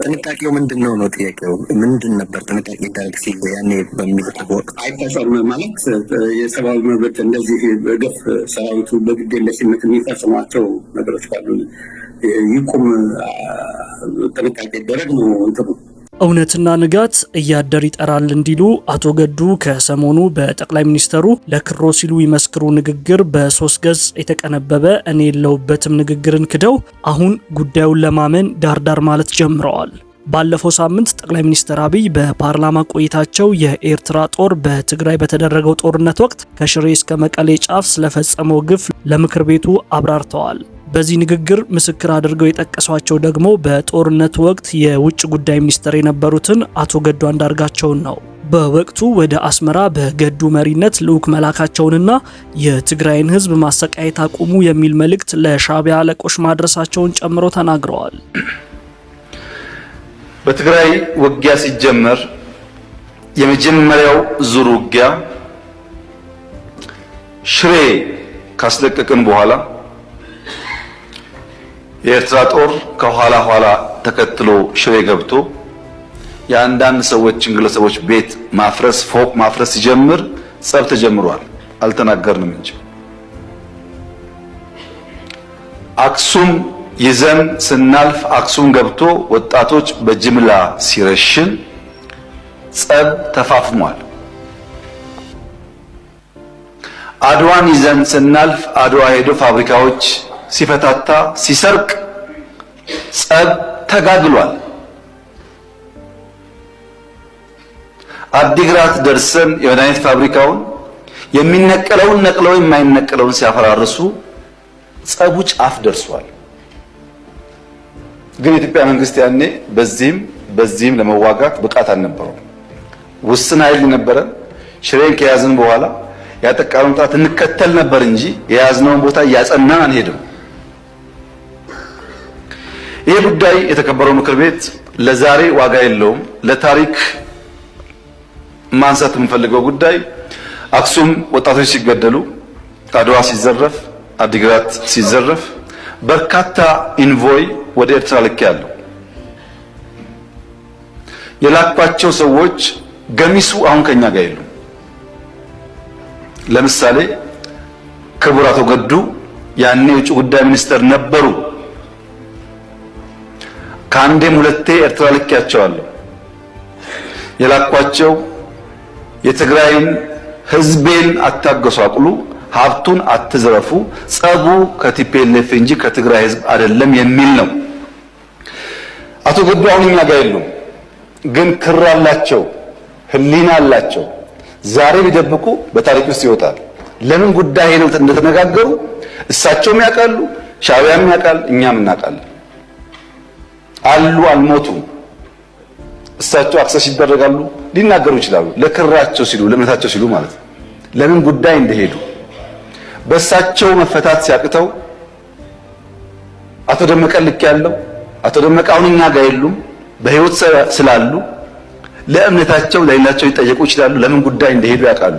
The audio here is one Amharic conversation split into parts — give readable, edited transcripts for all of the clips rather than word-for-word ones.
ጥንቃቄው ምንድነው ነው ጥያቄው? ምንድን ነበር ጥንቃቄ ይደረግ ሲል ያኔ በሚሉት ወቅት አይፈጸም ማለት የሰብአዊ መብት እንደዚህ በገፍ ሰራዊቱ በግዴለሽነት የሚፈጽሟቸው ነገሮች ካሉ ይቁም፣ ጥንቃቄ ይደረግ ነው እንትኑ። እውነትና ንጋት እያደር ይጠራል እንዲሉ አቶ ገዱ ከሰሞኑ በጠቅላይ ሚኒስተሩ ለክሮ ሲሉ ይመስክሩ ንግግር በ3 ገጽ የተቀነበበ እኔ የለሁበትም ንግግርን ክደው አሁን ጉዳዩን ለማመን ዳርዳር ማለት ጀምረዋል። ባለፈው ሳምንት ጠቅላይ ሚኒስትር አብይ በፓርላማ ቆይታቸው የኤርትራ ጦር በትግራይ በተደረገው ጦርነት ወቅት ከሽሬ እስከ መቀሌ ጫፍ ስለፈጸመው ግፍ ለምክር ቤቱ አብራርተዋል። በዚህ ንግግር ምስክር አድርገው የጠቀሷቸው ደግሞ በጦርነቱ ወቅት የውጭ ጉዳይ ሚኒስትር የነበሩትን አቶ ገዱ አንዳርጋቸውን ነው። በወቅቱ ወደ አስመራ በገዱ መሪነት ልዑክ መላካቸውንና የትግራይን ሕዝብ ማሰቃየት አቁሙ የሚል መልእክት ለሻዕቢያ አለቆች ማድረሳቸውን ጨምሮ ተናግረዋል። በትግራይ ውጊያ ሲጀመር የመጀመሪያው ዙር ውጊያ ሽሬ ካስለቀቅን በኋላ የኤርትራ ጦር ከኋላ ኋላ ተከትሎ ሽሬ ገብቶ የአንዳንድ ሰዎችን ግለሰቦች ቤት ማፍረስ፣ ፎቅ ማፍረስ ሲጀምር ጸብ ተጀምሯል። አልተናገርንም እንጂ አክሱም ይዘን ስናልፍ አክሱም ገብቶ ወጣቶች በጅምላ ሲረሽን ጸብ ተፋፍሟል። አድዋን ይዘን ስናልፍ አድዋ ሄዶ ፋብሪካዎች ሲፈታታ ሲሰርቅ ጸብ ተጋግሏል። አዲግራት ደርሰን የመድኃኒት ፋብሪካውን የሚነቀለውን ነቅለው የማይነቀለውን ሲያፈራርሱ ጸቡ ጫፍ ደርሷል። ግን የኢትዮጵያ መንግስት ያኔ በዚህም ለመዋጋት ብቃት አልነበረውም። ውስን ኃይል ነበረ። ሽሬን ከያዝን በኋላ ያጠቃነውን ጣት እንከተል ነበር እንጂ የያዝነውን ቦታ እያጸናን አንሄድም። ይህ ጉዳይ የተከበረው ምክር ቤት ለዛሬ ዋጋ የለውም። ለታሪክ ማንሳት የምንፈልገው ጉዳይ አክሱም ወጣቶች ሲገደሉ፣ አድዋ ሲዘረፍ፣ አዲግራት ሲዘረፍ በርካታ ኢንቮይ ወደ ኤርትራ ልክ ያለው የላኳቸው ሰዎች ገሚሱ አሁን ከኛ ጋር የሉም። ለምሳሌ ክቡር አቶ ገዱ ያኔ የውጭ ጉዳይ ሚኒስትር ነበሩ። ከአንዴም ሁለቴ ኤርትራ ልኬያቸዋለሁ። የላኳቸው የትግራይን ህዝቤን አታገሷቅሉ፣ ሀብቱን አትዝረፉ፣ ጸቡ ከቲፒኤልኤፍ እንጂ ከትግራይ ህዝብ አይደለም የሚል ነው። አቶ ገዱ አሁን እኛ ጋር የሉም፣ ግን ክር አላቸው፣ ህሊና አላቸው። ዛሬ ቢደብቁ በታሪክ ውስጥ ይወጣል። ለምን ጉዳይ ነው እንደተነጋገሩ እሳቸውም ያውቃሉ፣ ሻዕቢያም ያውቃል፣ እኛም እናውቃለን። አሉ አልሞቱም። እሳቸው አክሰስ ይደረጋሉ፣ ሊናገሩ ይችላሉ። ለክራቸው ሲሉ ለእምነታቸው ሲሉ ማለት ነው። ለምን ጉዳይ እንደሄዱ በእሳቸው መፈታት ሲያቅተው አቶ ደመቀ ልክ ያለው አቶ ደመቀ አሁን እኛ ጋር የሉም፣ በህይወት ስላሉ ለእምነታቸው ለሌላቸው ሊጠየቁ ይችላሉ። ለምን ጉዳይ እንደሄዱ ያውቃሉ።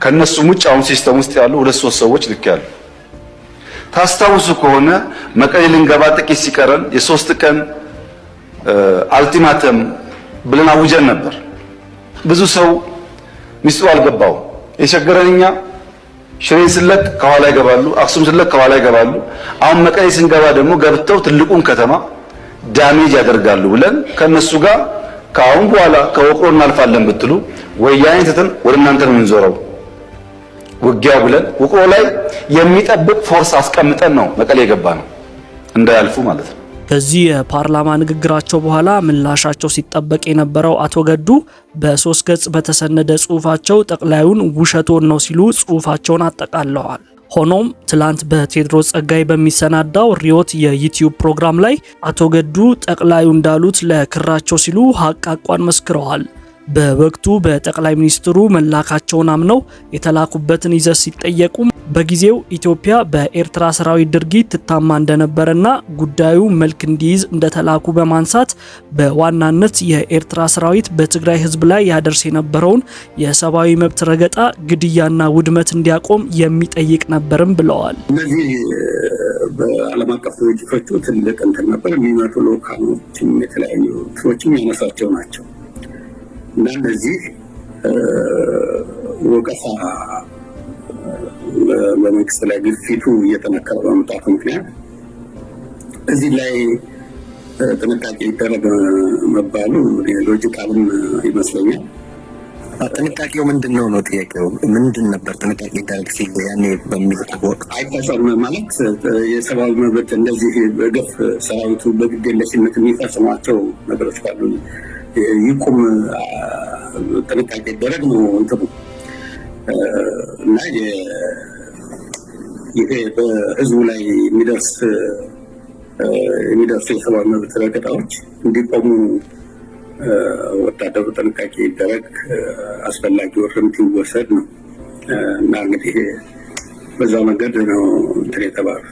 ከነሱም ውጭ አሁን ሲስተም ውስጥ ያሉ 2-3 ሰዎች ልክ ያሉ። ታስታውሱ ከሆነ መቀሌ ልንገባ ጥቂት ሲቀረን የ3 ቀን አልቲማተም ብለን አውጀን ነበር። ብዙ ሰው ሚስጥሩ አልገባው። የቸገረን እኛ ሽሬን ስለቅ ከኋላ ይገባሉ፣ አክሱም ስለቅ ከኋላ ይገባሉ። አሁን መቀሌ ስንገባ ደግሞ ገብተው ትልቁን ከተማ ዳሜጅ ያደርጋሉ ብለን ከነሱ ጋር ከአሁን በኋላ ከወቅሮ እናልፋለን ብትሉ ወያኔ ትተን ወደ እናንተ ነው የምንዞረው ውጊያው ብለን ውቅሮ ላይ የሚጠብቅ ፎርስ አስቀምጠን ነው መቀሌ የገባ ነው እንዳያልፉ ማለት ነው። ከዚህ የፓርላማ ንግግራቸው በኋላ ምላሻቸው ሲጠበቅ የነበረው አቶ ገዱ በ3 ገጽ በተሰነደ ጽሁፋቸው ጠቅላዩን ውሸቶን ነው ሲሉ ጽሁፋቸውን አጠቃለዋል። ሆኖም ትላንት በቴዎድሮስ ጸጋይ በሚሰናዳው ሪዮት የዩቲዩብ ፕሮግራም ላይ አቶ ገዱ ጠቅላዩ እንዳሉት ለክራቸው ሲሉ ሀቅ አቋን መስክረዋል። በወቅቱ በጠቅላይ ሚኒስትሩ መላካቸውን አምነው የተላኩበትን ይዘት ሲጠየቁ በጊዜው ኢትዮጵያ በኤርትራ ሰራዊት ድርጊት ትታማ እንደነበረና ጉዳዩ መልክ እንዲይዝ እንደተላኩ በማንሳት በዋናነት የኤርትራ ሰራዊት በትግራይ ሕዝብ ላይ ያደርስ የነበረውን የሰብአዊ መብት ረገጣ፣ ግድያና ውድመት እንዲያቆም የሚጠይቅ ነበርም ብለዋል። እነዚህ በዓለም አቀፍ ድርጅቶቹ ትልቅ እንትን ነበር የሚመጡ ልኡካኖችም የተለያዩ ሰዎችም ያነሳቸው ናቸው እና እነዚህ ወቀሳ በመንግስት ላይ ግፊቱ እየጠነከረ በመምጣቱ ምክንያት እዚህ ላይ ጥንቃቄ ይደረግ መባሉ ሎጂካልም ይመስለኛል። ጥንቃቄው ምንድነው ነው ጥያቄው? ምንድን ነበር ጥንቃቄ ይደረግ ሲል ያኔ በሚሉት ወቅት አይፈጸም ማለት የሰብአዊ መብት እንደዚህ በገፍ ሰራዊቱ በግዴለሽነት የሚፈጽሟቸው ነገሮች ካሉ ይቁም፣ ጥንቃቄ ይደረግ ነው እንትኑ እና ይሄ በህዝቡ ላይ የሚደርሱ የሰብአዊ መብት ረገጣዎች እንዲቆሙ ወታደሩ ጥንቃቄ ይደረግ፣ አስፈላጊው እርምት ይወሰድ ነው እና እንግዲህ በዛ መንገድ ነው እንትን የተባለው።